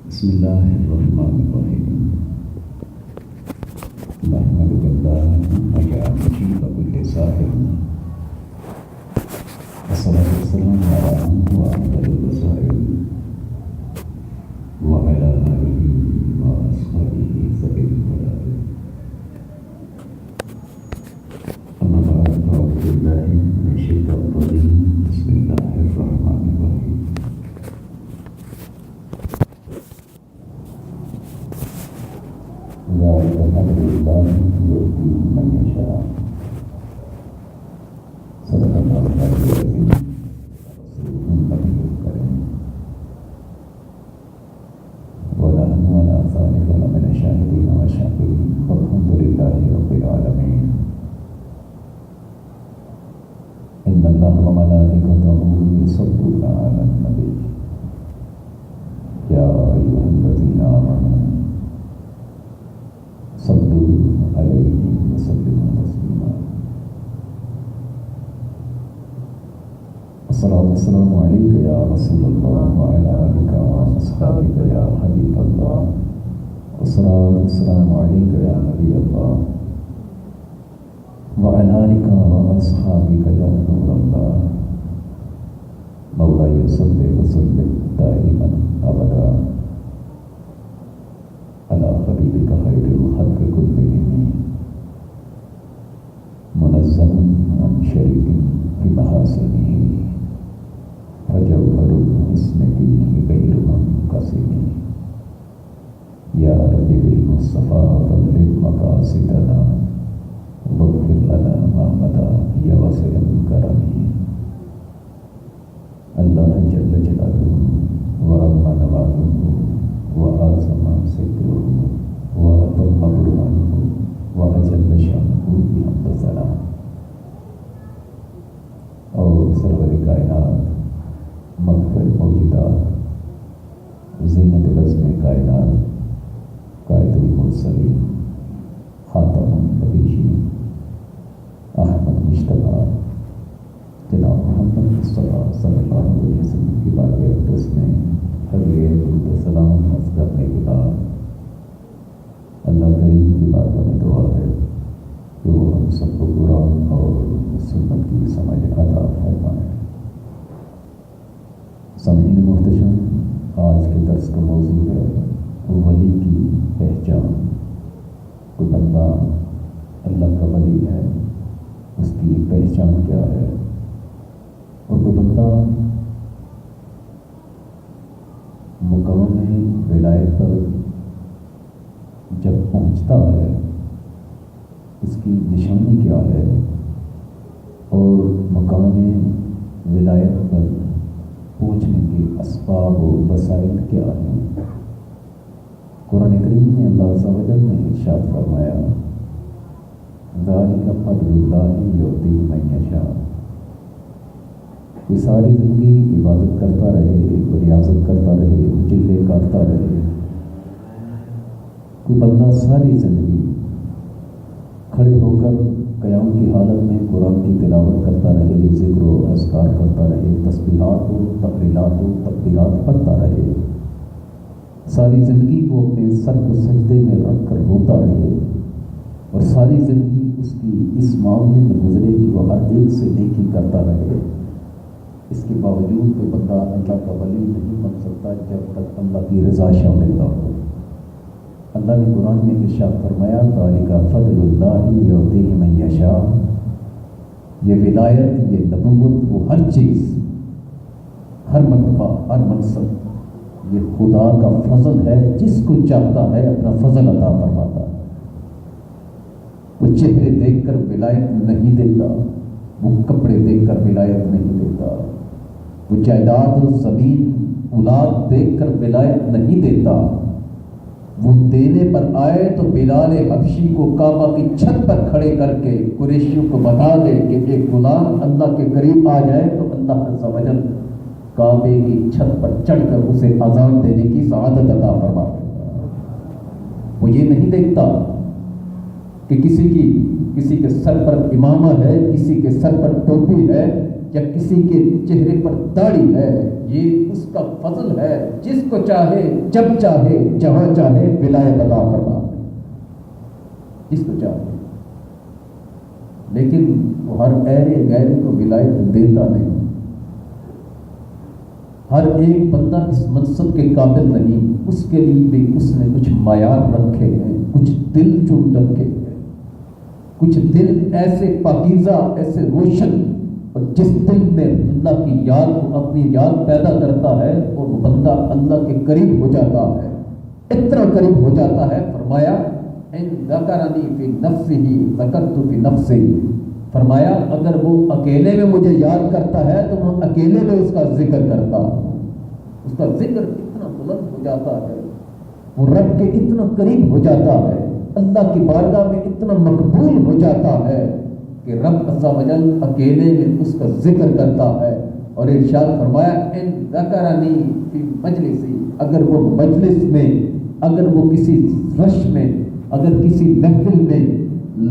بسم اللہ الرحمن الرحیم نحمدک اللہم یا مجیب کل ساحر والصلاة والسلام علی أفضل البشر وعلى آلہ وأصحابہ ذوی الفضائل اما بعد فأعوذ باللہ من الشیطان الرجیم بسم اللہ الرحمن الرحیم ذلك فضل الله يؤتيه من يشاء صدق الله العظيم النبي الكريم ونحن على ذلك لمن الشاهدين والشاكرين والحمد لله رب العالمين إن الله وملائكته يصلون على النبي يا أيها الذين آمنوا صلوا عليه وسلموا تسليما الصلاة والسلام عليك يا رسول الله وعلى آلك وأصحابك يا حبيب الله والصلاة والسلام عليك يا نبي الله وعلى آلك وأصحابك يا نور الله مولاي صل وسلم دائما أبدا على حبيبك خير الخلق كلهم منزه عن شريك في محاسنه فجوهر الحسن فيه غير منقسم يا رب بالمصطفى بلغ مقاصدنا واغفر لنا ما مضى يا واسع الكرم الله جل جلاله وعظم نواله وأعظم ستره وأتم برهانه وأجل شأنه بحمد ثناء اور سرور کائنات مغفر موجودات زینت العظم کائنات قائد المرسلین خاتم النبیین احمد مصطفیٰ جناب محمد مصطفیٰ صلی اللہ علیہ وسلم کی بارگاہ اقدس میں درود و سلام عرض کرنے کے بعد اللہ کریم کی بارگاہ میں دعا ہے کہ وہ ہم سب کو قرآن اور سنت کی سمجھ عطا فرمائے۔ سامعین محتشم، آج کے درس کا موضوع ہے ولی کی پہچان۔ کوئی بندہ اللہ کا ولی ہے، اس کی پہچان کیا ہے؟ اور کوئی بندہ مقام ولایت پر جب پہنچتا ہے اس کی نشانی کیا ہے، اور مقام ولایت پر پہنچنے کے اسباب و وسائل کیا ہیں؟ قرآن کریم میں اللہ عز و جل نے ارشاد فرمایا ذالک فضل اللہ یؤتیہ من یشاء۔ کوئی ساری زندگی عبادت کرتا رہے، ریاضت کرتا رہے، چلے کاٹتا رہے، کوئی بندہ ساری زندگی کھڑے ہو کر قیام کی حالت میں قرآن کی تلاوت کرتا رہے، ذکر و اذکار کرتا رہے، تسبیحات و تقلیلات و تکبیرات پڑھتا رہے، ساری زندگی کو اپنے سر کو سجدے میں رکھ کر روتا رہے، اور ساری زندگی اس کی اس معاملے میں گزرے کہ وہ ہر ایک سے نیکی کرتا رہے، اس کے باوجود کوئی بندہ اللہ کا ولی نہیں بن سکتا جب تک اللہ کی رضا شامل نہ ہو۔ اللہ نے قرآن میں ارشاد فرمایا ذالک فضل اللہ یؤتیہ من یشاء۔ یہ ولایت، یہ نبوت، وہ ہر چیز، ہر مرتبہ، ہر منصب، یہ خدا کا فضل ہے، جس کو چاہتا ہے اپنا فضل عطا فرماتا ہے۔ وہ چہرے دیکھ کر ولایت نہیں دیتا، وہ کپڑے دیکھ کر ولایت نہیں دیتا، وہ جائیداد و زمین اولاد دیکھ کر ولایت نہیں دیتا۔ وہ دینے پر آئے تو بلال حبشی کو کعبہ کی چھت پر کھڑے کر کے قریشیوں کو بتا دے کہ ایک غلام اللہ کے قریب آ جائے تو اللہ عز و جل کعبے کی چھت پر چڑھ کر اسے اذان دینے کی سعادت عطا فرما۔ وہ یہ نہیں دیکھتا کہ کسی کی کسی کے سر پر امامہ ہے، کسی کے سر پر ٹوپی ہے، یا کسی کے چہرے پر داڑھی ہے، یہ اس کا فضل ہے، جس کو چاہے جب چاہے جہاں چاہے ولایت عطا فرما، جس کو چاہے۔ لیکن وہ ہر ایرے غیرے کو ولایت دیتا نہیں، ہر ایک بندہ اس منصب کے قابل نہیں، اس کے لیے بھی اس نے کچھ معیار رکھے ہیں، کچھ دل چن رکھے ہیں، کچھ دل ایسے پاکیزہ، ایسے روشن، اور جس دل میں اللہ کی یاد کو اپنی یاد پیدا کرتا ہے اور وہ بندہ اللہ کے قریب ہو جاتا ہے، اتنا قریب ہو جاتا ہے۔ فرمایا ان ذکرنی فی نفسہ ذکرت فی نفسی، فرمایا اگر وہ اکیلے میں مجھے یاد کرتا ہے تو میں اکیلے میں اس کا ذکر کرتا ہوں، اس کا ذکر اتنا بلند ہو جاتا ہے، وہ رب کے اتنا قریب ہو جاتا ہے، اللہ کی بارگاہ میں اتنا مقبول ہو جاتا ہے کہ رب عز و جل اکیلے میں اس کا ذکر کرتا ہے۔ اور ارشاد فرمایا ان ذکرنی فی مجلسی، اگر وہ مجلس میں، اگر وہ کسی رش میں، اگر کسی محفل میں،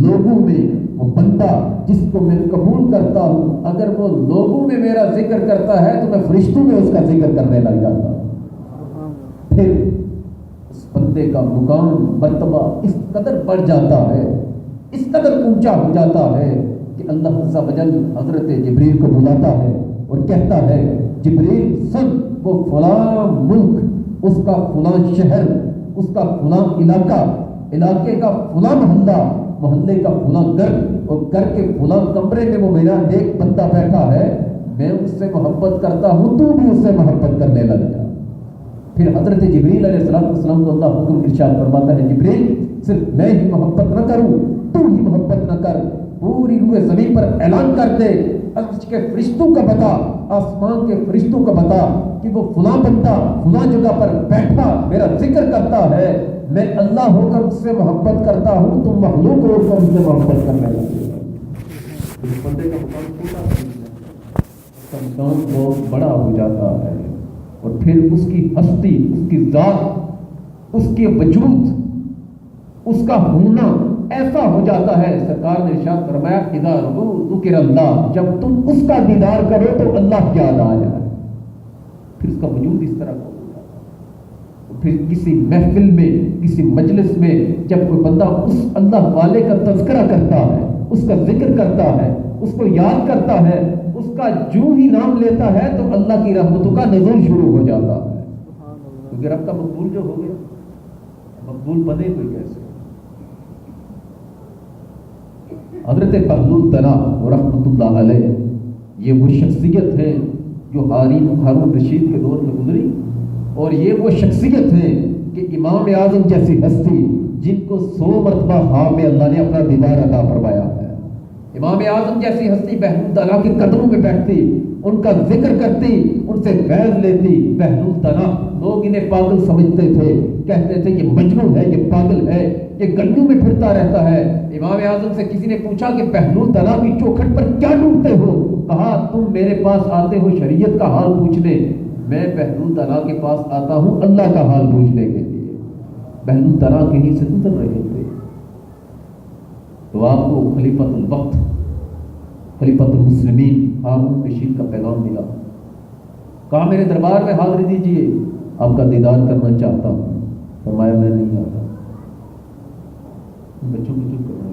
لوگوں میں، وہ بندہ جس کو میں قبول کرتا ہوں اگر وہ لوگوں میں میرا ذکر کرتا ہے تو میں فرشتوں میں اس کا ذکر کرنے لگ جاتا ہوں، پھر اس بندے کا مقام مرتبہ اس قدر بڑھ جاتا ہے، اس قدر اونچا ہو جاتا ہے کہ اللہ عز و جل حضرت جبریل کو بلاتا ہے اور کہتا ہے جبریل سن، وہ فلاں ملک، اس کا فلاں شہر، اس کا فلاں علاقے کا فلاں محلے کا فلاں گھر، اور گھر کے فلاں کمرے میں وہ میرا ایک بندہ بیٹھا ہے، میں اس سے محبت کرتا ہوں، تو بھی اس سے محبت کرنے لگ جا۔ پھر حضرت جبریل علیہ السلام کو اللہ حکم ارشاد فرماتا ہے جبریل صرف میں ہی محبت نہ کروں، تو ہی محبت نہ کر، پوری روح زمین پر اعلان کر دے، عرش کے فرشتوں کا بتا، آسمان کے فرشتوں کا بتا کہ وہ فلاں بندہ فلاں جگہ پر بیٹھا میرا ذکر کرتا ہے، میں اللہ ہو کر اس سے محبت کرتا ہوں، تم مخلوق ہو کر اس سے محبت کرنے لگے۔ اس بندے کا مقام چھوٹا نہیں ہے، اس کا مقام بہت بڑا ہو جاتا ہے، اور پھر اس کی ہستی، اس کی ذات، اس کے وجود، اس کا ہونا ایسا ہو جاتا ہے، سرکار نے ارشاد فرمایا اذا ذکر اللہ، جب تم اس کا دیدار کرو تو اللہ یاد آ جائے، پھر اس کا وجود اس طرح کا ہو جاتا ہے۔ پھر کسی محفل میں، کسی مجلس میں جب کوئی بندہ اس اللہ والے کا تذکرہ کرتا ہے، اس کا ذکر کرتا ہے، اس کو یاد کرتا ہے، اس کا جو ہی نام لیتا ہے تو اللہ کی رحمتوں کا نزول شروع ہو جاتا ہے، کیونکہ رب کا مقبول جو ہو گیا، مقبول بنے کوئی کیسے۔ حضرت بہلول تنا رحمۃ اللہ علیہ یہ وہ شخصیت ہے جو ہارون رشید کے دور میں گزری، اور یہ وہ شخصیت ہے کہ امام اعظم جیسی ہستی جن کو 100 مرتبہ ہاں میں اللہ نے اپنا دیدار عطا فرمایا ہے، امام اعظم جیسی ہستی بہلول تنا کے قدموں میں بیٹھتی، ان کا ذکر کرتی، ان سے فیض لیتی۔ بہلول تنا لوگ انہیں پاگل سمجھتے تھے، کہتے تھے یہ مجنون ہے، یہ پاگل ہے، یہ گلیوں میں پھرتا رہتا ہے۔ امام اعظم سے کسی نے پوچھا کہ بہلول تنا کی چوکھٹ پر کیا ڈھونڈتے ہو؟ کہا تم میرے پاس آتے ہو شریعت کا حال پوچھنے، میں بہلول تنا کے پاس آتا ہوں اللہ کا حال پوچھنے کے لیے۔ بہلول تنا کہیں سے گزر رہے تھے تو آپ کو خلیفۃ الوقت، خلیفۃ المسلمین ہارون رشید کا پیغام ملا، کہا میرے دربار میں حاضری دیجیے، آپ کا دیدار کرنا چاہتا ہوں۔ فرمایا میں نہیں آتا، بچوں کو چپ کرنا،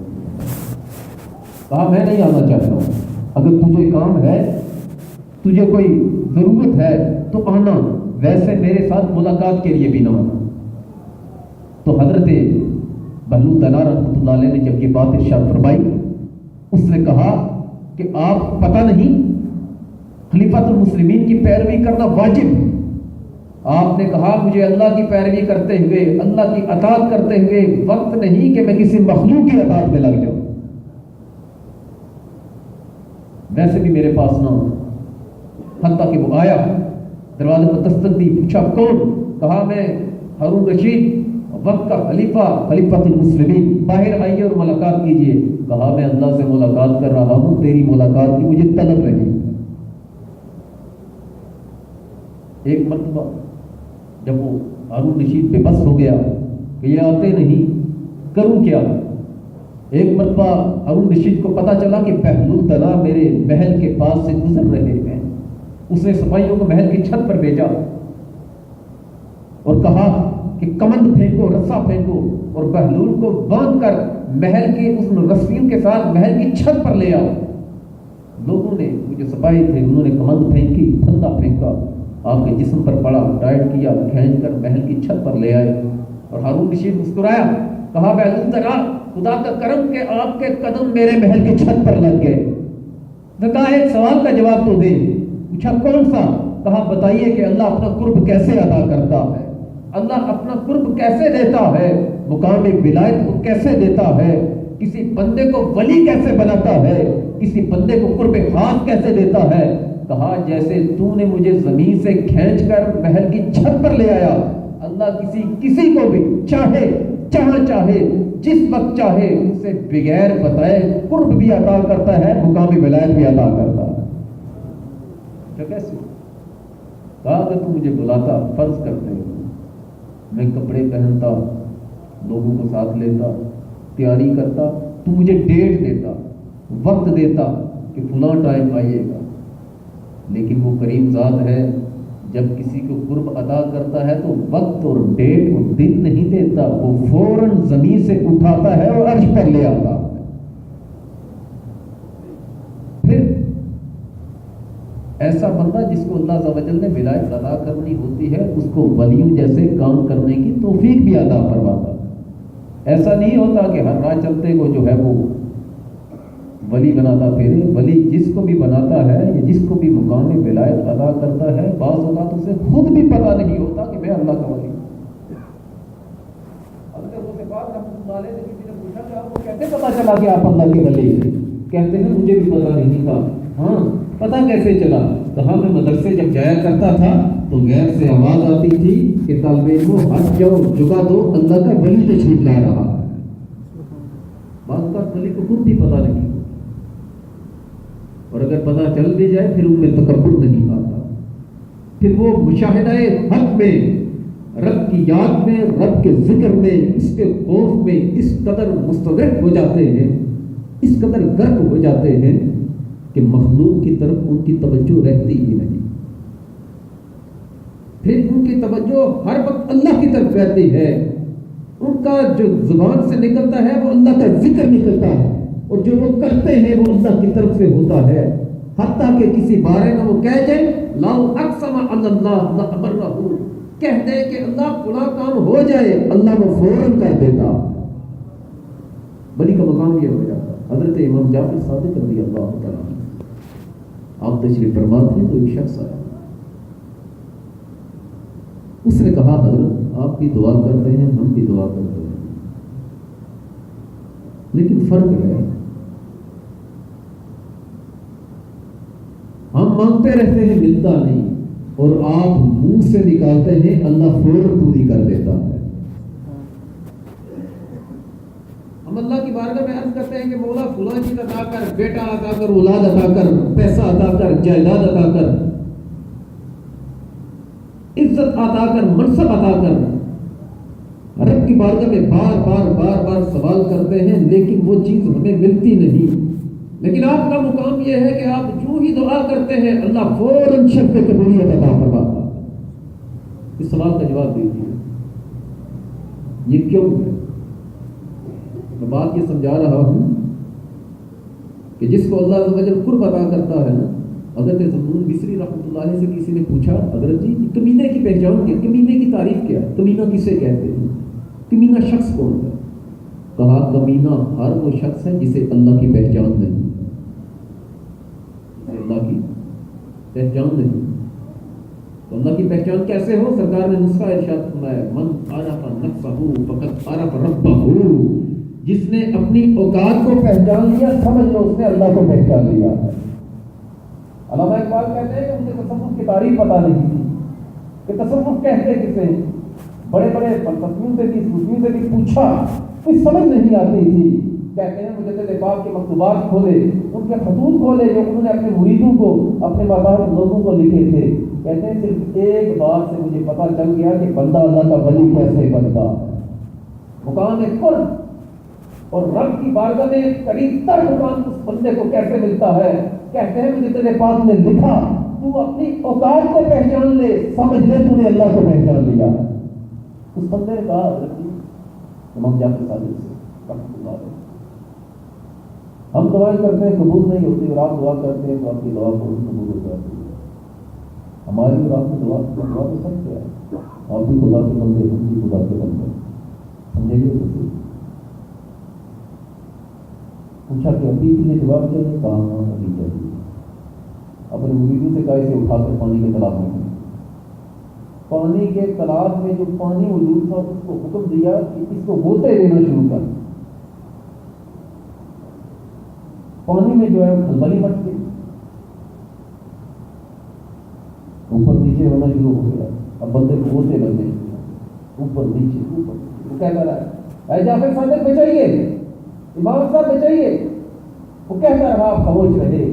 کہا میں نہیں آنا چاہتا ہوں، اگر تجھے کام ہے، تجھے کوئی ضرورت ہے تو آنا، ویسے میرے ساتھ ملاقات کے لیے بھی نہ آنا۔ تو حضرت بہلول تنا رحمۃ اللہ علیہ نے جب یہ بات ارشاد فرمائی، اس نے کہا کہ آپ پتہ نہیں خلیفۃ المسلمین کی پیروی کرنا واجب، آپ نے کہا مجھے اللہ کی پیروی کرتے ہوئے، اللہ کی اطاعت کرتے ہوئے وقت نہیں کہ میں کسی مخلوق کی اطاعت میں لگ جاؤں، ویسے بھی میرے پاس نہ ہو۔ حتیٰ کہ وہ آیا، دروازے پر دستک دی، پوچھا کون؟ کہا میں ہارون رشید وقت کا خلیفہ، خلیفۃ المسلمین، باہر آئیے اور ملاقات کیجیے۔ کہا میں اللہ سے ملاقات کر رہا ہوں، تیری ملاقات کی مجھے طلب نہیں۔ ایک مرتبہ جب وہ ہارون رشید بے بس ہو گیا کہ یہ آتے نہیں، کروں کیا؟ ایک مرتبہ ہارون رشید کو پتا چلا کہ بہلول دنا میرے محل کے پاس سے گزر رہے ہیں. اس نے سپاہیوں کو محل کی چھت پر بھیجا اور کہا کہ کمند پھینکو، رسا پھینکو، اور بہلول کو باندھ کر محل کے اس رسیوں کے ساتھ محل کی چھت پر لے آؤ. لوگوں نے، وہ جو سپاہی تھے، انہوں نے کمند پھینکی، پھندا پھینکا، آپ کے جسم پر پڑا، ٹائٹ کیا، کھینچ کر محل کی چھت پر لے آئے. اور ہارون رشید مسکرایا، کہا بہلول ذرا خدا کا کرم کہ آپ کے قدم میرے محل کی چھت پر لگ گئے. کہا ایک سوال کا جواب تو دے. پوچھا کون سا؟ کہا بتائیے کہ اللہ اپنا قرب کیسے ادا کرتا ہے، اللہ اپنا قرب کیسے دیتا ہے، مقام ولایت کو کیسے دیتا ہے، کسی بندے کو ولی کیسے بناتا ہے، کسی بندے کو قرب خاص کیسے دیتا ہے. کہا جیسے تو نے مجھے زمین سے کھینچ کر محل کی چھت پر لے آیا، اللہ کسی کو بھی چاہے جہاں چاہے جس وقت چاہے اسے بغیر بتائے قرب بھی عطا کرتا ہے، مقامی ولایت بھی عطا کرتا ہے. کیسے؟ کہا کہ تو مجھے بلاتا، فرض کرتے میں کپڑے پہنتا، لوگوں کو ساتھ لیتا، تیاری کرتا، تو مجھے ڈیٹ دیتا، وقت دیتا کہ فلاں ٹائم آئیے گا. لیکن وہ کریم ذات ہے، جب کسی کو قرب عطا کرتا ہے تو وقت اور ڈیٹ اور دن نہیں دیتا، وہ فوراً زمین سے اٹھاتا ہے اور عرش پر لے آتا. پھر ایسا بندہ جس کو اللہ عز و جل نے ولایت عطا کرنی ہوتی ہے، اس کو ولیوں جیسے کام کرنے کی توفیق بھی عطا فرماتا. ایسا نہیں ہوتا کہ ہر راہ چلتے کو جو ہے وہ ولی بناتا پھرے. ولی جس کو بھی بناتا ہے یا جس کو بھی مقام ولایت عطا کرتا ہے، بعض اوقات اسے خود بھی پتہ نہیں ہوتا کہ میں اللہ کا ولی ہوں. حضرت غوث پاک رحمۃ اللہ علیہ سے کسی نے پوچھا کہ آپ کو کیسے پتہ چلا کہ آپ اللہ کے ولی ہیں؟ کہتے ہیں مجھے بھی پتہ نہیں تھا. ہاں پتہ کیسے چلا؟ کہا میں مدرسے جب جایا کرتا تھا تو غیر سے آواز آتی تھی کہ طالب علموں ہٹ جاؤ، جھکا دو، اللہ کا ولی تشریف لا رہا ہے. بعض اوقات ولی کو خود بھی پتہ نہیں، اور اگر پتہ چل بھی جائے پھر ان میں تکبر نہیں آتا. پھر وہ مشاہدہ حق میں، رب کی یاد میں، رب کے ذکر میں، اس کے خوف میں اس قدر مستغرق ہو جاتے ہیں، اس قدر غرق ہو جاتے ہیں کہ مخلوق کی طرف ان کی توجہ رہتی ہی نہیں. پھر ان کی توجہ ہر وقت اللہ کی طرف رہتی ہے. ان کا جو زبان سے نکلتا ہے وہ اللہ کا ذکر نکلتا ہے، اور جو وہ کرتے ہیں وہ اللہ کی طرف سے ہوتا ہے. حتیٰ کہ کسی بارے میں وہ کہہ جائے لاؤ اقسم علی اللہ لامرہ، کہہ دے کہ اللہ فلاں کام ہو جائے، اللہ وہ فوراً کر دیتا. ولی کا مقام یہ ہو جاتا. حضرت امام جعفر صادق رضی اللہ تعالیٰ آپ تشریف فرما تھے تو ایک شخص آیا، اس نے کہا حضرت آپ بھی دعا کرتے ہیں، ہم بھی دعا کرتے ہیں، لیکن فرق ہے ہم مانگتے رہتے ہیں ملتا نہیں، اور آپ منہ سے نکالتے ہیں اللہ فوراً پوری کر دیتا ہے. ہم اللہ کی بارگاہ میں عرض کرتے ہیں کہ مولا فلاں چیز عطا کر، بیٹا عطا کر، اولاد عطا کر، پیسہ عطا کر، جائیداد عطا کر، عزت عطا کر، منصب عطا کر. رب کی بارگاہ میں بار بار بار بار سوال کرتے ہیں، لیکن وہ چیز ہمیں ملتی نہیں. لیکن آپ کا مقام یہ ہے کہ آپ جو ہی دعا کرتے ہیں اللہ فوراً شرف قبولیت عطا فرماتا. اس سوال کا جواب دیجیے یہ کیوں ہے؟ میں بات یہ سمجھا رہا ہوں کہ جس کو اللہ عز و جل قرب عطا کرتا ہے نا، حضرت زنون بصری رحمۃ اللہ علیہ سے کسی نے پوچھا حضرت جی کمینے کی پہچان کیا، کمینے کی تعریف کیا ہے، کمینہ کسے کہتے ہیں، کمینہ شخص کون ہے؟ کہا کمینہ ہر وہ شخص ہے جسے اللہ کی پہچان نہیں، اللہ کی پہچان نہیں. تو اللہ کی پہچان کیسے ہو؟ سرکار نے نسخہ ارشاد فرمایا من عرف نفسہ فقد عرف ربہ، جس نے اپنی اوقات کو پہچان لیا سمجھ لو اس نے اللہ کو پہچان لیا ہے. علامہ اقبال کہتے ہیں کہ مجھے تصوف کی تعریف پتہ نہیں تھی کہ تصوف کہتے کسے. بڑے بڑے فلسفیوں سے بھی صوفیوں سے بھی پوچھا، کوئی سمجھ نہیں آتی تھی. کہتے ہیں مجدد پاک کے مکتوبات کھولے، ان کے خطوط کھولے جو انہوں نے اپنے مریدوں کو، اپنے مبارک لوگوں کو لکھے تھے. کہتے ہیں صرف ایک بات سے مجھے پتہ چل گیا کہ بندہ اللہ کا ولی کیسے بنتا ہے. مقام قرب اور رب کی بارگاہ میں قریب تر مقام اس بندے کو کیسے ملتا ہے؟ کہتے ہیں مجھے تیرے پاک نے لکھا تو اپنی اوقات کو پہچان لے، سمجھ لے تو نے اللہ کو پہچان لیا۔ اس بندے نے کہا حضرت جی امام جعفر صادق سے رحمۃ اللہ علیہ، ہم دعائیں کرتے ہیں قبول نہیں ہوتی اور آپ دعا کرتے ہیں تو آپ کی دعا قبول ہو جاتی ہے۔ ہماری اور آپ کی دعا تو سب کیا ہے؟ آپ بھی خدا کے بندے، ہم بھی خدا کے بندے، سمجھے گے تو صحیح۔ پوچھا کہ ابھی کے لیے جواب چاہیے؟ کہا ہاں ابھی چاہیے۔ اپنے مریدوں سے کہا اسے اٹھا کر پانی کے تالاب میں، پانی کے تالاب میں جو پانی موجود تھا اس کو حکم دیا کہ اس کو غوطے دینا شروع کر۔ پانی میں جو ہے کھلبلی مچ گئی، اوپر نیچے ہونا شروع ہو گیا۔ اب بندے کو غوطے لگنے شروع، اوپر نیچے اوپر نیچے۔ وہ کہتا رہا اے جعفر صادق بچائیے، امام صاحب بچائیے۔ وہ کہتا رہا، آپ خاموش رہے۔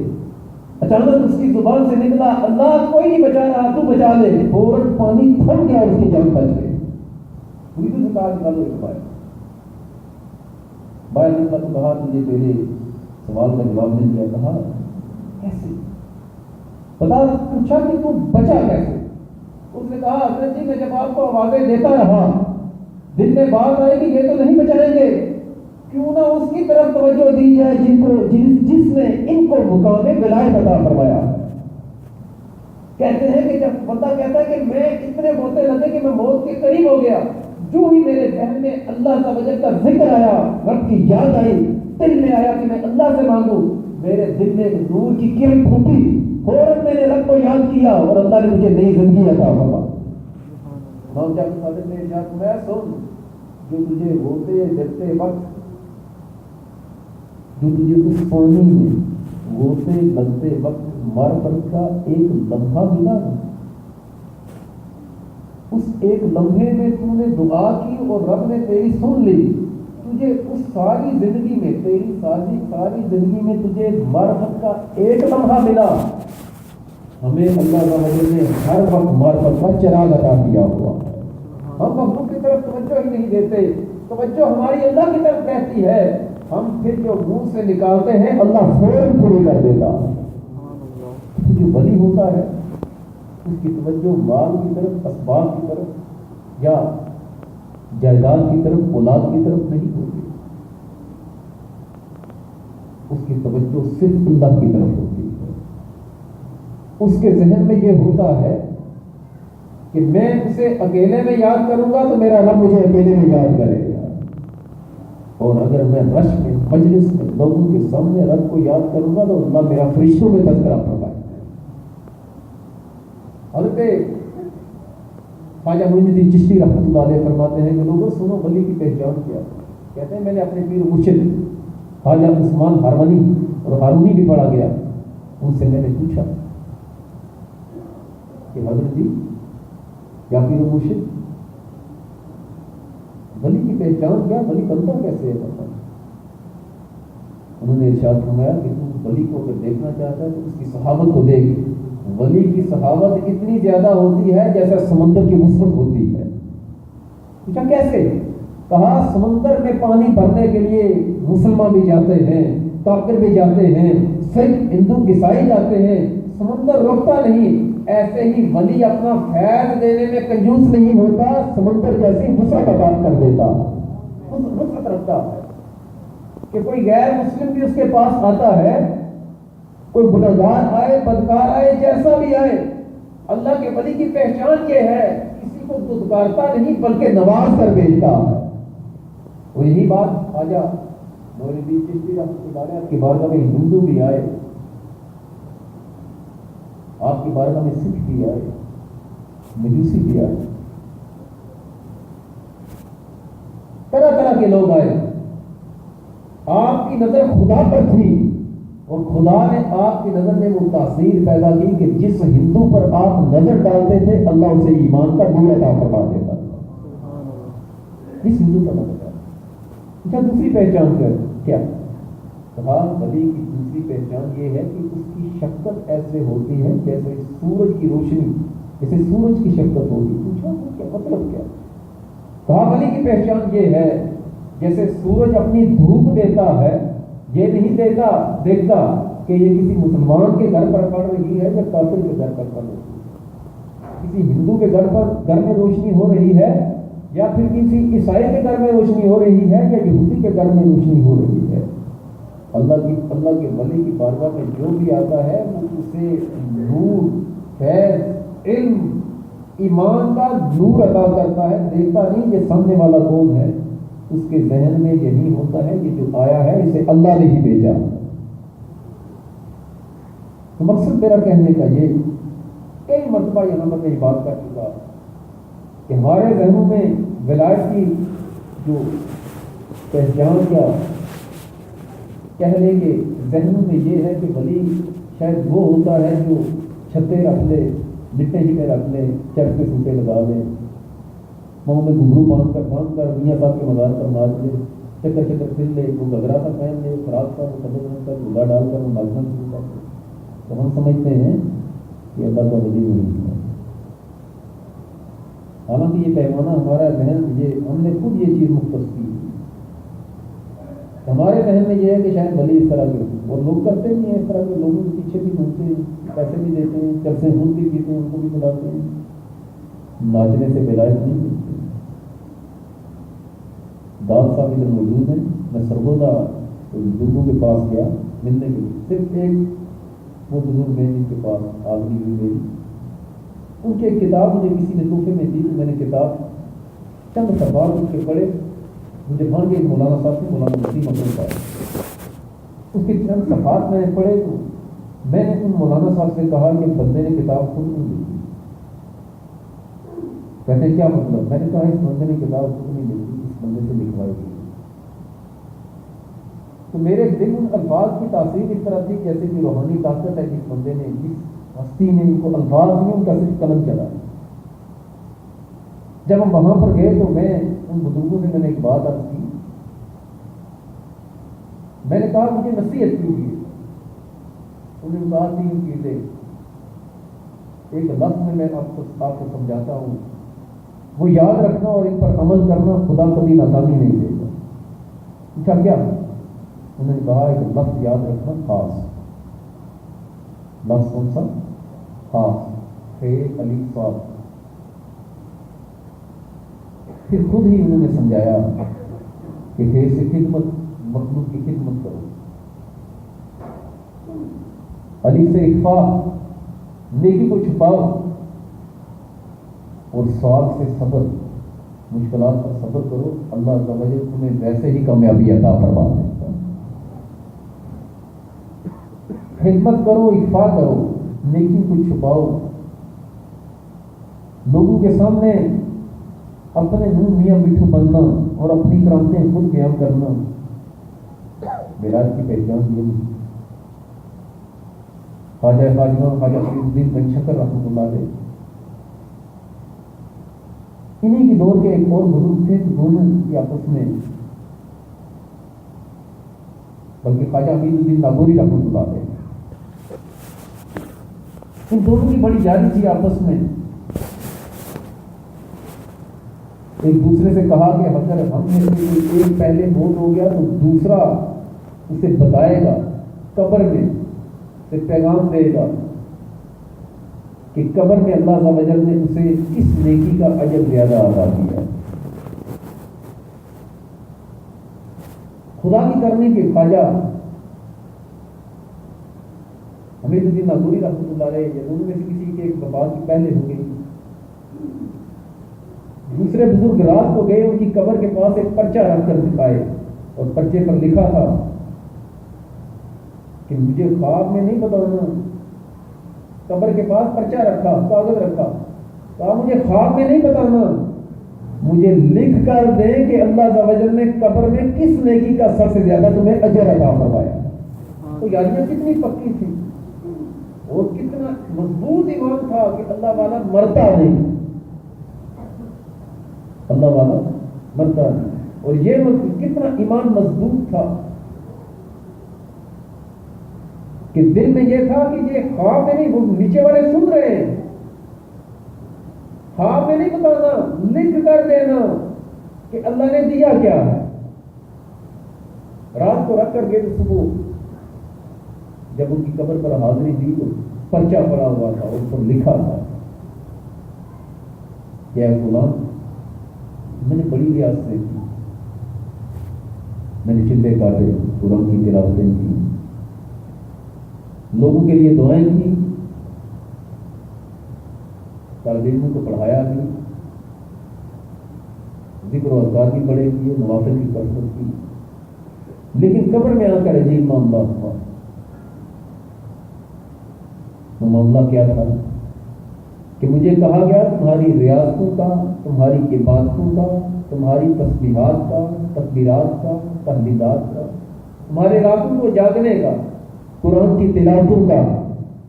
اچانک اس کی زبان سے نکلا اللہ کوئی نہیں بچا رہا، تو بچا لے۔ فوراً پانی تھم گیا، اس کی جان بچ گئی۔ پوری تو کہا نکالو ایک باہر، باہر نکلا تو کہا تجھے پہلے سوال کا جواب مل گیا۔ کہا کیسے؟ بتا، پوچھا کہ تو بچا کیسے؟ اس نے کہا حضرت جی میں جب آپ کو آوازیں دیتا رہا، دل میں بات آئے کہ یہ تو نہیں بچائیں گے، کیوں نہ اس کی طرف توجہ دی جائے جس نے ان کو مقام ولایت عطا فرمایا۔ کہتے ہیں کہ جب بندہ کہتا ہے کہ میں اتنے ہوتے لگے کہ میں موت کے قریب ہو گیا، جو ہی میرے ذہن میں اللہ تعالی کا ذکر آیا، رب کی یاد آئی، دل میں آیا کہ میں اللہ سے مانگوں، میرے دل میں ایک نور کی کرن پھوٹی، فوراً میں نے رب کو یاد کیا اور اللہ نے مجھے نئی زندگی عطا فرمائی۔ امام جعفر صادق نے ارشاد فرمایا سن، جو تجھے ہوتے ڈرتے وقت، جو تجھے اس پانی میں غوطے لگتے وقت معرفت کا ایک لمحہ ملا، اس ایک لمحے میں تو نے دعا کی اور رب نے تیری سن لی، تجھے اس ساری زندگی میں، تیری ساری زندگی میں تجھے معرفت کا ایک لمحہ ملا۔ ہمیں اللہ تعالی نے ہر وقت معرفت کا چراغ عطا کیا ہوا ہے۔ ہم مخلوق کی طرف توجہ ہی نہیں دیتے، توجہ ہماری اللہ کی طرف رہتی ہے، ہم پھر جو منہ سے نکالتے ہیں اللہ فوراً پوری کر دیتا۔ جو ولی ہوتا ہے اس کی توجہ مال کی طرف، اسباب کی طرف یا جائیداد کی طرف، اولاد کی طرف نہیں ہوتی، اس کی توجہ صرف اللہ کی طرف ہوتی ہے۔ اس کے ذہن میں یہ ہوتا ہے کہ میں اسے اکیلے میں یاد کروں گا تو میرا رب مجھے اکیلے میں یاد کرے گا، اور اگر میں رش میں، مجلس میں، لوگوں کے سامنے رب کو یاد کروں گا تو اللہ میرا فرشتوں میں تذکرہ فرمائے۔ حضرت خواجہ معین الدین چشتی رحمۃ اللہ علیہ فرماتے ہیں کہ لوگوں سنو ولی کی پہچان کیا؟ کہتے ہیں میں نے اپنے پیر مرشد خواجہ عثمان ہارونی اور ہارونی بھی پڑھا گیا، ان سے میں نے پوچھا کہ حضرت جی کیا پیر مرشد ولی کی پہچان کیا، ولی بنتا کیسے ہے؟ انہوں نے ارشاد فرمایا کہ تم ولی کو اگر دیکھنا چاہتا ہے تو اس کی صحابت کو دیکھ، ولی کی صحابت اتنی زیادہ ہوتی ہے جیسا سمندر کی وسعت ہوتی ہے۔ پوچھا کیسے؟ کہا سمندر میں پانی بھرنے کے لیے مسلمان بھی جاتے ہیں، کافر بھی جاتے ہیں، سکھ ہندو عیسائی جاتے ہیں، سمندر رکتا نہیں، ایسے ہی ولی اپنا فیض دینے میں کنجوس نہیں ہوتا، سمندر جیسی وسعت عطا کر دیتا، وسعت رکھتا ہے کہ کوئی غیر مسلم بھی اس کے پاس آتا ہے، کوئی گنہگار آئے، بدکار آئے، جیسا بھی آئے، اللہ کے ولی کی پہچان یہ ہے کسی کو دھتکارتا نہیں بلکہ نواز کر بھیجتا ہے۔ اور یہی بات خواجہ معین الدین چشتی رحمۃ اللہ علیہ کی بارگاہ میں ہندو بھی آئے، آپ کی بارگاہ میں سکھ بھی آئے، مجوسی بھی آئے، طرح طرح کے لوگ آئے، آپ کی نظر خدا پر تھی اور خدا نے آپ کی نظر میں وہ تاثیر پیدا کی کہ جس ہندو پر آپ نظر ڈالتے تھے اللہ اسے ایمان کا نور عطا فرما دیتا، جس ہندو پر نظر ڈالتے۔ اچھا دوسری پہچان کیا؟ کہا ولی کی دوسری پہچان یہ ہے کہ اس کی شکل ایسے ہوتی ہے جیسے سورج کی روشنی، جیسے سورج کی شکل ہوگی۔ پوچھا کیا مطلب کیا؟ کہا ولی کی پہچان یہ ہے جیسے سورج اپنی دھوپ دیتا ہے، یہ نہیں دیکھتا کہ یہ کسی مسلمان کے گھر پر پڑ رہی ہے یا کافر کے گھر پر پڑ رہی ہے، کسی ہندو کے گھر میں روشنی ہو رہی ہے یا پھر کسی عیسائی کے گھر میں روشنی ہو رہی ہے یا یہودی کے گھر میں روشنی ہو رہی ہے۔ اللہ کے ولی کی بارگاہ میں جو بھی آتا ہے وہ اسے نور، فیض، علم، ایمان کا نور عطا کرتا ہے۔ دیکھتا نہیں یہ سامنے والا کون ہے، اس کے ذہن میں یہ نہیں ہوتا ہے کہ جو آیا ہے اسے اللہ نے ہی بھیجا۔ تو مقصد میرا کہنے کا یہ، کئی مرتبہ یہاں پر میں بات کر چکا کہ ہمارے ذہنوں میں ولایت کی جو پہچان یا کہہ لیں کہ ذہنوں میں یہ ہے کہ ولی شاید وہ ہوتا ہے جو چھتے رکھ لے، لٹے جٹے رکھ لے، چرخ کے سوٹے لگا لے، منہ میں گھنگرو باندھ کر میاں صاحب کے مزار پر ناچ لے، چکر چکر پھر لے، وہ گھگرا کا پہن لے، فراق کا قدم کر جھولا ڈال کر وہ ناچنا شروع کر دے، تو ہم سمجھتے ہیں کہ اللہ کا ولی نہیں ہے۔ حالانکہ یہ پیمانہ ہمارا ذہن، یہ ہم نے خود یہ چیز مختص کی، ہمارے ذہن میں یہ ہے کہ شاید ولی اس طرح کے، اور لوگ کرتے بھی ہیں اس طرح کے، لوگوں کے پیچھے بھی گھومتے ہیں، پیسے بھی دیتے ہیں، چرسے خود بھی پیتے ہیں، ان کو بھی بلاتے ہیں، ناچنے سے ولایت نہیں ملتی۔ داد صاحب ادھر موجود ہیں، میں سرگودا بزرگوں کے پاس گیا ملنے کے لیے، صرف ایک وہ بزرگ ہیں جن کے پاس آدمی ہوئی میری، ان کی ایک کتاب مجھے کسی نے تحفے میں دی، تو میں نے کتاب چند صفحات ان کے پڑھے، مجھے بھان کے مولانا صاحب سے، مولانا مسیح محمود صاحب، اس کے چند صفحات میں نے پڑھے، تو میں نے ان مولانا صاحب سے کہا کہ بندے نے کتاب خود نہیں لکھی۔ کہتے کیا مطلب؟ میں نے کہا اس بندے نے کتاب خود نہیں لکھی، اس بندے سے لکھوائی گئی۔ تو میرے دل ان الفاظ کی تاثیر اس طرح تھی جیسے کہ روحانی طاقت ہے جس بندے نے، جس ہستی نے ان کو الفاظ دیے، ان کا صرف قلم چلا۔ جب ہم وہاں پر گئے تو میں ان بزرگوں سے میں نے ایک بات عرض کی، میں نے کہا مجھے نصیحت کیجیے۔ انہوں نے کہا تین چیزیں، ایک لفظ میں آپ کو سمجھاتا ہوں، وہ یاد رکھنا اور ان پر عمل کرنا، خدا کبھی ناکامی نہیں دے گا۔ پوچھا کیا؟ انہوں نے کہا ایک لفظ یاد رکھنا، خاص۔ لفظ کون سا؟ خاص، علی صاحب۔ پھر خود ہی انہوں نے سمجھایا کہ سے خدمت، مخلوق کی خدمت کرو، علی سے اخفا، نیکی کو چھپاؤ، اور سوال سے صبر، مشکلات پر صبر کرو، اللہ عز و جل تمہیں ویسے ہی کامیابی عطا فرما دے گا۔ خدمت کرو، اخفا کرو، نیکی کو چھپاؤ، لوگوں کے سامنے اپنے منہ میاں مٹھو بننا اور اپنی کرامتیں خود بیان کرنا ولایت کی پہچان یہ نہیں۔ خواجہ فرید الدین بن شکر رحمۃ اللہ علیہ، انہی کی دور کے ایک اور بزرگ تھے، دونوں کی آپس میں، بلکہ خواجہ فرید الدین لاہوری رحمۃ اللہ علیہ، ان دونوں کی بڑی یاری تھی آپس میں۔ ایک دوسرے سے کہا کہ اگر ہم میں سے کوئی ایک پہلے موت ہو گیا تو دوسرا اسے بتائے گا، قبر میں سے پیغام دے گا کہ قبر میں اللہ عز و جل نے اسے کس نیکی کا اجر زیادہ عطا کیا۔ خدا کی کرنے کے خواجہ حمید الدین لاہوری رحمۃ اللہ علیہ، یا دونوں میں سے کسی کے ایک وفات کی پہلے ہو گئی، دوسرے بزرگ رات کو گئے، ان کی قبر کے پاس ایک پرچہ رکھ کر دکھائے، اور پرچے پر لکھا تھا کہ مجھے خواب میں نہیں بتانا، قبر کے پاس پرچہ رکھا، کاغذ رکھا، کہا مجھے خواب میں نہیں بتانا، مجھے لکھ کر دے کہ اللہ عز و جل نے قبر میں کس نیکی کا سب سے زیادہ تمہیں اجر عطا فرمایا۔ تو یاریاں کتنی پکی تھی اور کتنا مضبوط ایمان تھا کہ اللہ والا مرتا نہیں، اللہ والا مرتا نہیں، اور یہ کتنا ایمان مضبوط تھا کہ دل میں یہ تھا کہ یہ خواب میں نہیں، وہ نیچے والے سن رہے ہیں، خواب میں نہیں بتانا، لکھ کر دینا کہ اللہ نے دیا کیا ہے، رات کو رکھ کر کے تو صبح جب ان کی قبر پر حاضری دی تو پرچہ پڑا ہوا تھا، اس پر لکھا تھا کہ اے غلام، میں نے بڑی ریاستیں کی، میں نے چلے کاٹے، قرآن کی تلاوتیں کی، لوگوں کے لیے دعائیں کی، طالب علموں کو پڑھایا بھی، ذکر و اذکار بھی پڑھے کیے، نوافل کی کثرت کی، لیکن قبر میں آ کر عجیب معاملہ ہوا۔ وہ معاملہ کیا تھا کہ مجھے کہا گیا تمہاری ریاستوں کا، تمہاری عبادتوں کا، تمہاری تسبیحات کا، تکبیرات کا، تحلیلات کا، تمہارے راتوں کو جاگنے کا، قرآن کی تلاوتوں کا،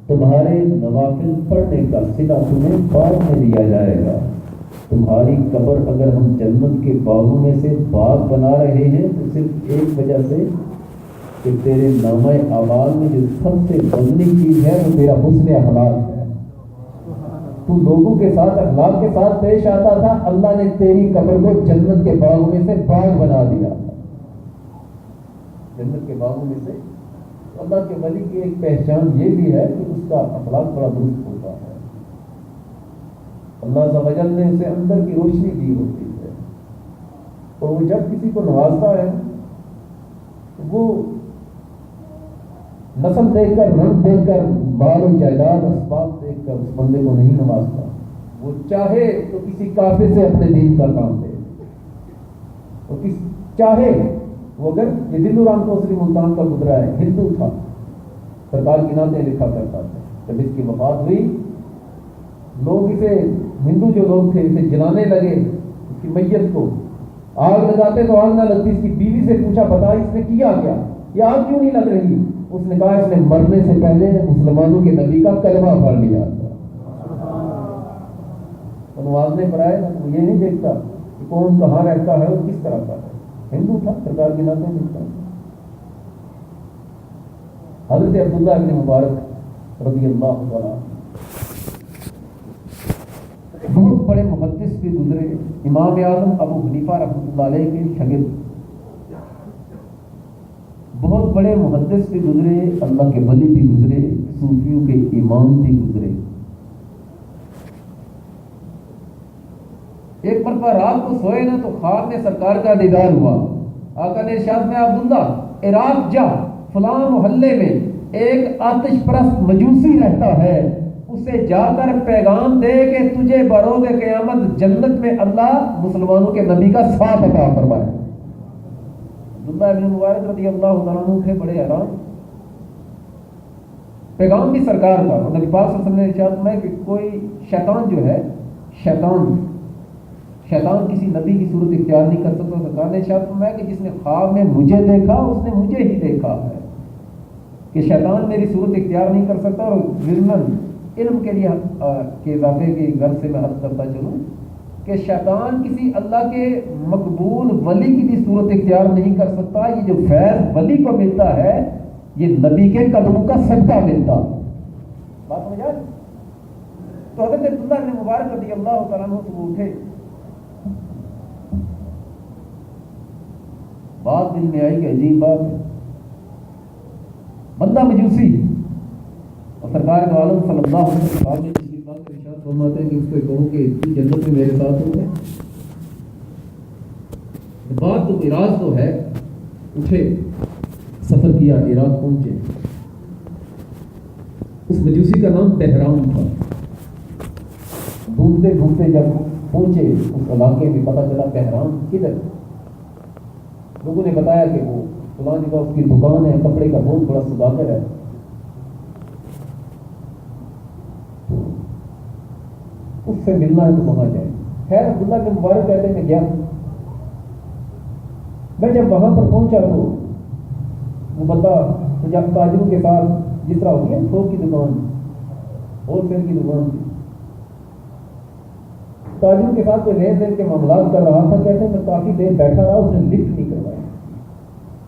تمہارے نوافل پڑھنے کا صلہ تمہیں بعد میں دیا جائے گا۔ تمہاری قبر اگر ہم جنت کے باغوں میں سے باغ بنا رہے ہیں تو صرف ایک وجہ سے کہ تیرے نامہ اعمال میں جو سب سے وزنی چیز ہے وہ تیرا حسن اخلاق ہے۔ تو لوگوں کے ساتھ اخلاق کے ساتھ پیش آتا تھا، اللہ نے تیری قبر کو جنت کے باغوں میں سے باغ بنا دیا۔ جنت کے باغوں میں سے اللہ کے ولی کی ایک پہچان یہ بھی ہے کہ اس کا اخلاق بڑا درست ہوتا ہے، اللہ عز و جل نے اسے اندر کی روشنی دی ہوتی ہے، اور وہ جب کسی کو نوازتا ہے تو وہ نسل دیکھ کر، رنگ دیکھ کر، مال و جائیداد اسباب دیکھ کر اس بندے کو نہیں نوازتا۔ وہ چاہے تو کسی کافر سے اپنے دین کا کام دے، اور چاہے وہ اگر یہ دلو رام کوسری ملتان کا گزرا ہے، ہندو تھا، سرکار کی نعتیں لکھا کرتا تھا، جب اس کی وفات ہوئی لوگ اسے، ہندو جو لوگ تھے اسے جلانے لگے، اس کی میت کو آگ لگاتے تو آگ نہ لگتی۔ اس کی بیوی سے پوچھا بتا اس نے کیا کیا، یہ آگ کیوں نہیں لگ رہی؟ اس نے کہا اس نے مرنے سے پہلے مسلمانوں کے نبی کا کلمہ پڑھ لیا تھا۔ نوازنے پر آئے وہ یہ نہیں دیکھتا کہ کون کہاں رہتا ہے اور کس طرح کا ہے، ہندو تھا، سرکار کی نعتیں لکھتا۔ حضرت عبداللہ ابن مبارک رضی اللہ تعالیٰ بہت بڑے محدث بھی گزرے، امام اعظم ابو حنیفہ رحمۃ اللہ علیہ کے شاگرد، بہت بڑے محدث بھی گزرے، اللہ کے ولی بھی گزرے، صوفیوں کے امام بھی گزرے۔ ایک مرتبہ رات کو سوئے نا تو خواب میں سرکار کا دیدار ہوا۔ آقا نے ارشاد میں عبداللہ عراق جا، فلاں محلے میں ایک آتش پرست مجوسی رہتا ہے، اسے جا کر پیغام دے کہ تجھے بروز قیامت جنت میں اللہ مسلمانوں کے نبی کا ساتھ عطا فرمائے۔ عبداللہ ابن مبارک رضی اللہ تعالیٰ عنہ تھے بڑے حیران، پیغام بھی سرکار کا، نبی پاک صلی اللہ علیہ وسلم نے ارشاد فرمایا کہ کوئی شیطان جو ہے، شیطان کسی نبی کی صورت اختیار نہیں کر سکتا۔ سرکار نے ارشاد فرمایا کہ جس نے خواب میں مجھے دیکھا اس نے مجھے ہی دیکھا ہے، کہ شیطان میری صورت اختیار نہیں کر سکتا۔ اور ضمن علم کے لیے کے اضافے کی غرض سے میں عرض کرتا چلوں کہ شیطان کسی اللہ کے مقبول ولی کی بھی صورت اختیار نہیں کر سکتا۔ یہ جو فیض ولی کو ملتا ہے یہ نبی کے قدموں کا صدقہ ملتا۔ بات سمجھ آئی؟ تو حضرت عبداللہ بن مبارک رضی اللہ تعالیٰ عنہ صبح اٹھے، بات دل میں آئی کہ عجیب بات ہے، بندہ مجوسی، اور سرکار دو عالم صلی اللہ علیہ وسلم نے کسی بات کا ارشاد فرماتے ہیں کہ اس کو کہو کہ تو جنت میں میرے ساتھ ہو گئے۔ بات تو عراق تو ہے، اٹھے، سفر کیا، عراق پہنچے۔ اس مجوسی کا نام بہرام تھا۔ ڈھونڈتے ڈھونڈتے جب پہنچے اس علاقے میں، پتہ چلا بہرام کدھر، لوگوں نے بتایا کہ وہ فلاں جگہ اس کی دکان ہے، کپڑے کا بہت بڑا سوداگر ہے۔ اس سے ملنا ہے تو وہاں جائیں۔ خیر عبداللہ بن مبارک کہتے ہیں میں گیا، میں جب وہاں پر پہنچا تو وہ بندہ جب تاجروں کے ساتھ جس طرح ہوتی ہے تھوک کی دکان، ہول سیل کی دکان تھی، تاجروں کے ساتھ کوئی لین دین کے معاملات کر رہا تھا۔ کہتے ہیں میں کافی دیر بیٹھا رہا، اس نے لفٹ نہیں کروائی،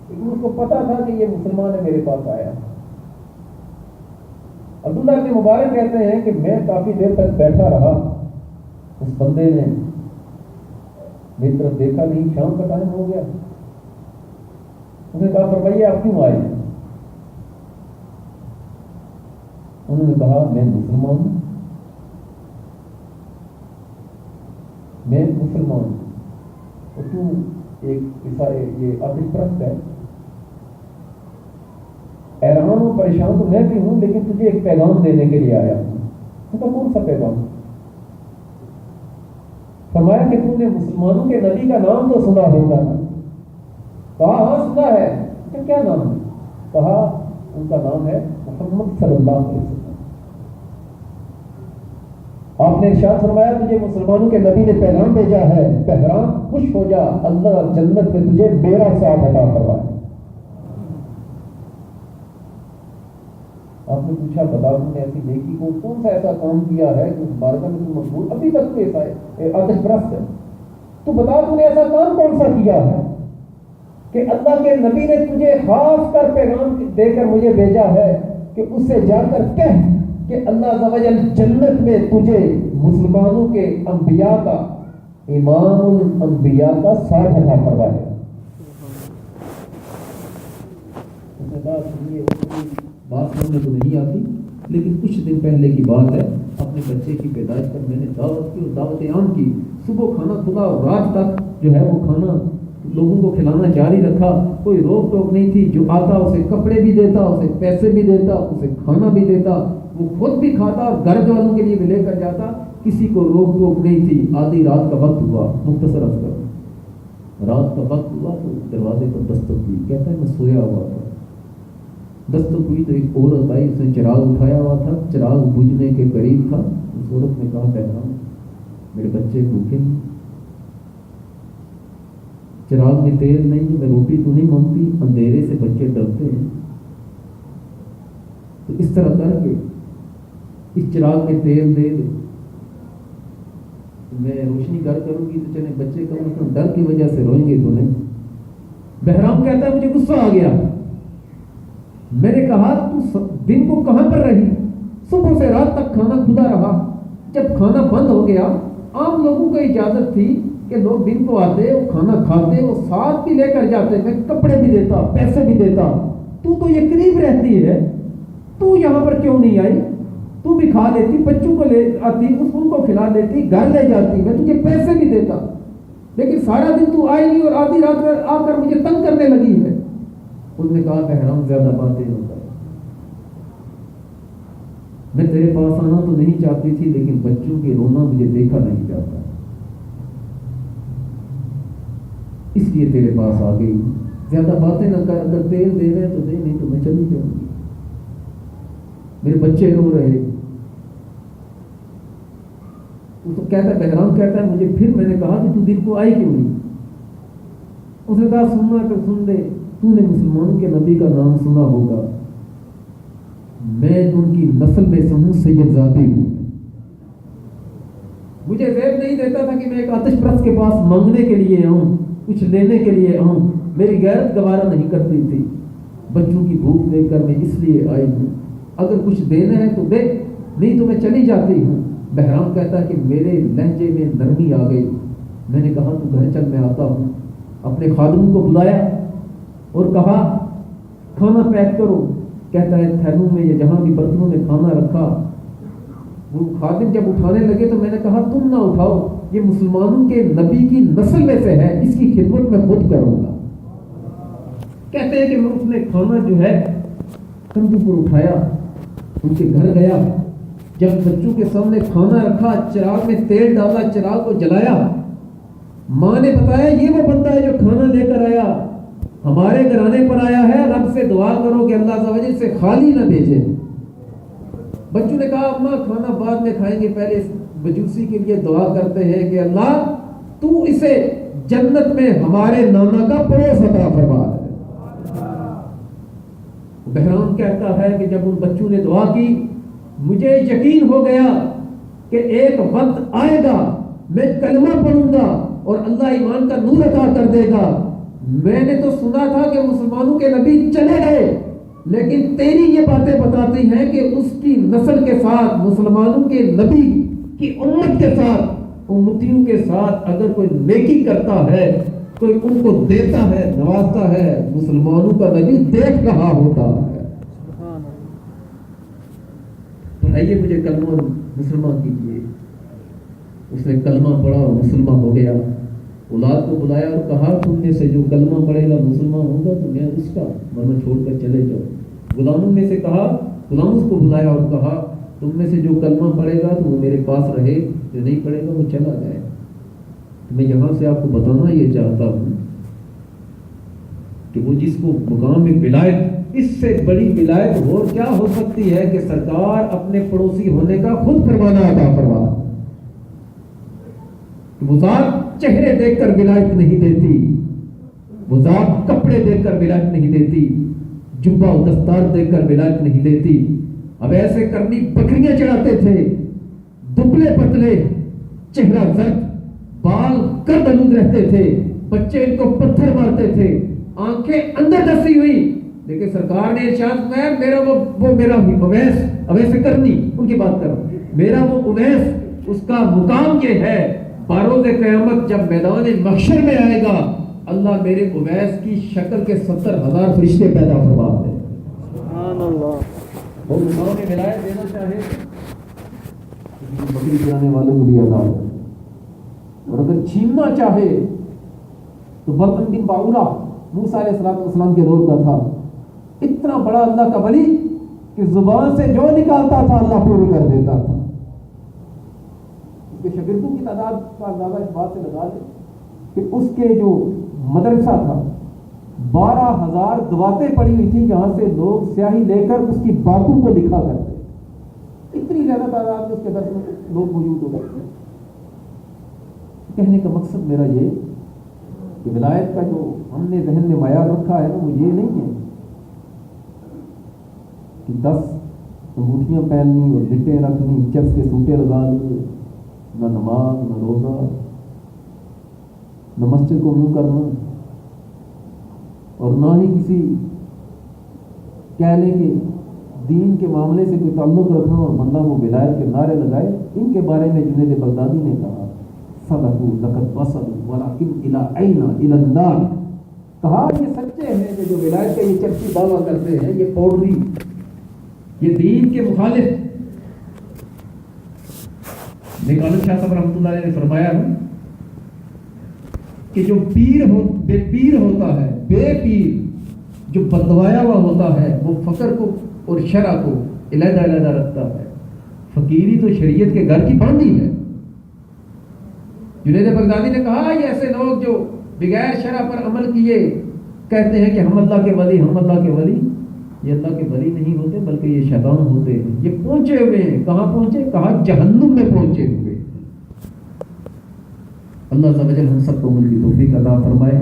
لیکن اس کو پتا تھا کہ یہ مسلمان ہے، میرے پاس آیا۔ عبداللہ بن مبارک کہتے ہیں کہ میں کافی دیر تک بیٹھا رہا، اس بندے نے میری طرف دیکھا نہیں، شام کا ٹائم ہو گیا، اس نے کہا فرمائیے آپ کیوں آئے؟ انہوں نے کہا میں مسلمان ہوں، میں مسلمان ہوں اور تو ایک یہ آتش پرست ہے، حیران ہوں پریشان تو میں بھی ہوں، لیکن تجھے ایک پیغام دینے کے لیے آیا ہوں۔ تو کون سا پیغام؟ فرمایا کہ تم نے مسلمانوں کے نبی کا نام تو سنا ہوگا نا؟ کہا ہاں سنا ہے، کہ کیا نام ہے؟ کہا ان کا نام ہے محمد صلی اللہ علیہ وسلم۔ آپ نے ارشاد فرمایا تجھے مسلمانوں کے نبی نے پیغام بھیجا ہے، بہرام خوش ہو جا، اللہ جنت میں تجھے میرا ساتھ عطا فرمائے۔ آپ نے پوچھا بتا تم نے ایسی نیکی کو کون سا ایسا کام کیا ہے کہ بارگاہ میں تم مقبول؟ ابھی تک تو ایسا ہے آتش پرست ہے، تو بتا تم نے ایسا کام کون سا کیا ہے کہ اللہ کے نبی نے تجھے خاص کر پیغام دے کر مجھے بھیجا ہے کہ اس سے جا کر کہہ کہ اللہ عز و جل جنت میں تجھے مسلمانوں کے انبیاء کا، امام الانبیاء کا ساتھ عطا فرمائے۔ بات سمجھ تو نہیں آتی، لیکن کچھ دن پہلے کی بات ہے، اپنے بچے کی پیدائش پر میں نے دعوت کی اور دعوت عام کی، صبح کھانا کھلا اور رات تک جو ہے وہ کھانا لوگوں کو کھلانا جاری رکھا، کوئی روک ٹوک نہیں تھی، جو آتا اسے کپڑے بھی دیتا، اسے پیسے بھی دیتا، اسے کھانا بھی دیتا، وہ خود بھی کھاتا اور گھر والوں کے لیے بھی لے کر جاتا، کسی کو روک ٹوک نہیں تھی۔ آدھی رات کا وقت ہوا، مختصر عرض کروں، رات کا وقت ہوا تو دروازے پر دستک ہوئی، کہتا ہے میں سویا ہوا تھا، دستک ہوئی تو ایک عورت آئی، اس نے چراغ اٹھایا ہوا تھا، چراغ بجھنے کے قریب تھا، اس عورت نے کہا پیغام میرے بچے بھوکے ہیں، چراغ میں تیل نہیں، میں روٹی تو نہیں مانگتی، اندھیرے سے بچے ڈرتے ہیں، تو اس طرح کر کے اس چراغ میں تیل دے دے، میں روشنی گھر کروں گی تو چلے بچے کم از کم ڈر کی وجہ سے روئیں گے تو نہیں۔ بہرام کہتا ہے مجھے غصہ آ گیا، میں نے کہا تو دن کو کہاں پر رہی؟ صبح سے رات تک کھانا کھلا رہا، جب کھانا بند ہو گیا، عام لوگوں کو اجازت تھی کہ لوگ دن کو آتے، وہ کھانا کھاتے، وہ ساتھ بھی لے کر جاتے، میں کپڑے بھی دیتا، پیسے بھی دیتا، تو یہ قریب رہتی ہے، تو یہاں پر کیوں نہیں آئی؟ تو بھی کھا لیتی، بچوں کو لے آتی، ان کو کھلا دیتی، گھر لے جاتی، میں تجھے پیسے بھی دیتا، لیکن سارا دن تو آئی نہیں اور آدھی رات میں آ کر مجھے تنگ کرنے لگی ہے۔ اس نے کہا بہرام زیادہ باتیں نہ کر، میں تیرے پاس آنا تو نہیں چاہتی تھی، لیکن بچوں کے رونا مجھے دیکھا نہیں جاتا، اس لیے تیرے پاس آ گئی، زیادہ باتیں نہ کر، اگر تیل دے رہے تو دے، نہیں تو میں چلی جاؤں گی، میرے بچے رو رہے۔ تو کہتا ہے بہرام کہتا ہے مجھے پھر میں نے کہا کہ تو دن کو آئی کیوں نہیں؟ اس نے کہا سننا تو سن لے، تو نے مسلمانوں کے نبی کا نام سنا ہوگا، میں ان کی نسل میں سے ہوں، سید زادی ہوں، مجھے زیب نہیں دیتا تھا کہ میں ایک آتش پرست کے پاس مانگنے کے لیے آؤں، کچھ لینے کے لیے آؤں، میری غیرت گوارا نہیں کرتی تھی، بچوں کی بھوک دیکھ کر میں اس لیے آئی ہوں، اگر کچھ دینا ہے تو دے، نہیں تو میں چلی جاتی ہوں۔ بہرام کہتا ہے کہ میرے لہجے میں نرمی آ گئی، میں نے کہا تو گھر چل، میں آتا ہوں، اپنے خادموں کو بلایا اور کہا کھانا پیک کرو، کہتا ہے تھیلوں میں یا جہاں بھی برتنوں میں کھانا رکھا، وہ خادم جب اٹھانے لگے تو میں نے کہا تم نہ اٹھاؤ، یہ مسلمانوں کے نبی کی نسل میں سے ہے، اس کی خدمت میں خود کروں گا۔ کہتے ہیں کہ میں اس نے کھانا جو ہے کندھوں پر اٹھایا، ان کے گھر گیا، جب بچوں کے سامنے کھانا رکھا، چراغ میں تیل ڈالا، چراغ کو جلایا، ماں نے بتایا یہ وہ بندہ ہے جو کھانا لے کر آیا، ہمارے گھرانے پر آیا ہے، رب سے دعا کرو کہ اللہ تعالیٰ سے خالی نہ بھیجے۔ بچوں نے کہا اماں کھانا بعد میں کھائیں گے، پہلے اس بجوسی کے لیے دعا کرتے ہیں کہ اللہ تو اسے جنت میں ہمارے نانا کا پڑوس عطا فرما دے۔ بہرام کہتا ہے کہ جب ان بچوں نے دعا کی، مجھے یقین ہو گیا کہ ایک وقت آئے گا میں کلمہ پڑھوں گا اور اللہ ایمان کا نور عطا کر دے گا۔ میں نے تو سنا تھا کہ مسلمانوں کے نبی چلے گئے، لیکن تیری یہ باتیں بتاتی ہیں کہ اس کی نسل کے ساتھ، مسلمانوں کے نبی کی امت کے ساتھ، امتیوں کے ساتھ اگر کوئی نیکی کرتا ہے تو ان کو دیتا ہے، نوازتا ہے، مسلمانوں کا نبی دیکھ رہا ہوتا ہے۔ پڑھائیے مجھے کلمہ مسلمان کیجیے۔ اس نے کلمہ پڑھا اور مسلمان ہو گیا۔ اولاد کو بلایا اور کہا تم میں سے جو کلمہ پڑھے گا مسلمان ہوگا تو میں اس کا ورنہ چھوڑ کر چلے جاؤ۔ غلاموں میں سے کہا، غلاموں کو بلایا اور کہا تم میں سے جو کلمہ پڑھے گا تو وہ میرے پاس رہے، جو نہیں پڑھے گا وہ چلا جائے۔ میں یہاں سے آپ کو بتانا یہ چاہتا ہوں کہ وہ جس کو مقام میں ولایت، اس سے بڑی ولایت اور کیا ہو سکتی ہے کہ سرکار اپنے پڑوسی ہونے کا خود فرمانا عطا فرما۔ وہ ذات چہرے دیکھ کر ولایت نہیں دیتی، وہ ذات کپڑے دیکھ کر ولایت نہیں دیتی، جبہ و دستار دیکھ کر ولایت نہیں دیتی۔ اب ایسے کرنی بکریاں چڑھاتے تھے، دبلے پتلے، چہرہ زرد، بال گرد آلود رہتے تھے، بچے ان کو پتھر مارتے تھے، آنکھیں اندر دسی ہوئی، لیکن سرکار نے ارشاد میں میرا وہ میرا ہی اویس، اویس کرنی ان کی بات کرو، میرا وہ اویس، اس کا مقام یہ ہے بروز قیامت جب میدان محشر میں آئے گا، اللہ میرے اویس کی شکل کے 70,000 فرشتے پیدا فرما دے۔ سبحان اللہ۔ وہ مقام میں ولایت دینا چاہے بکری چرانے والوں کو بھی عذاب ہے، اور اگر چھیننا چاہے تو بلعام بن باورہ موسیٰ علیہ السلام کے دور کا تھا، اتنا بڑا اللہ کا ولی کہ زبان سے جو نکالتا تھا اللہ پوری کر دیتا تھا۔ اس کے شاگردوں کی تعداد کا اندازہ اس بات سے لگا لیں کہ اس کے جو مدرسہ تھا 12,000 دواتیں پڑی ہوئی تھیں جہاں سے لوگ سیاہی لے کر اس کی باتوں کو لکھا کرتے، اتنی زیادہ تعداد میں اس کے درس میں لوگ موجود ہو گئے۔ کہنے کا مقصد میرا یہ کہ ولایت کا جو ہم نے ذہن میں معیار رکھا ہے وہ یہ نہیں ہے کہ 10 انگوٹھیاں پہننی اور لٹیں رکھنی، چرس کے سوٹے لگا لیے، نہ نماز نہ روزہ نہ مسجد کو منہ کرنا، اور نہ ہی کسی کہہ لیں کہ دین کے معاملے سے کوئی تعلق رکھنا اور بندہ وہ ولایت کے نعرے لگائے۔ ان کے بارے میں جنید بغدادی نے کہا صدقوا لقد وصلوا ولكن الى اين الى النار، کہا یہ سچے ہیں کہ جو ولایت کا یہ چرچی دعویٰ کرتے ہیں، یہ پوڑری، یہ دین کے مخالف۔ عالم شاہ صاحب رحمۃ اللہ علیہ نے فرمایا کہ جو بے پیر ہوتا ہے، بے پیر جو بدوایا ہوا ہوتا ہے، وہ فقر کو اور شرع کو علیحدہ علیحدہ رکھتا ہے۔ فقیری تو شریعت کے گھر کی باندھی ہے۔ جنید بغدادی نے کہا یہ ایسے لوگ جو بغیر شرع پر عمل کیے کہتے ہیں کہ ہم اللہ کے ولی، ہم اللہ کے ولی، یہ اللہ کے ولی نہیں ہوتے بلکہ یہ شیطان ہوتے ہیں۔ یہ پہنچے ہوئے ہیں، کہاں پہنچے؟ کہا جہنم میں پہنچے ہوئے۔ اللہ عز و جل ہم سب کو عمل کی توفیق عطا فرمائے۔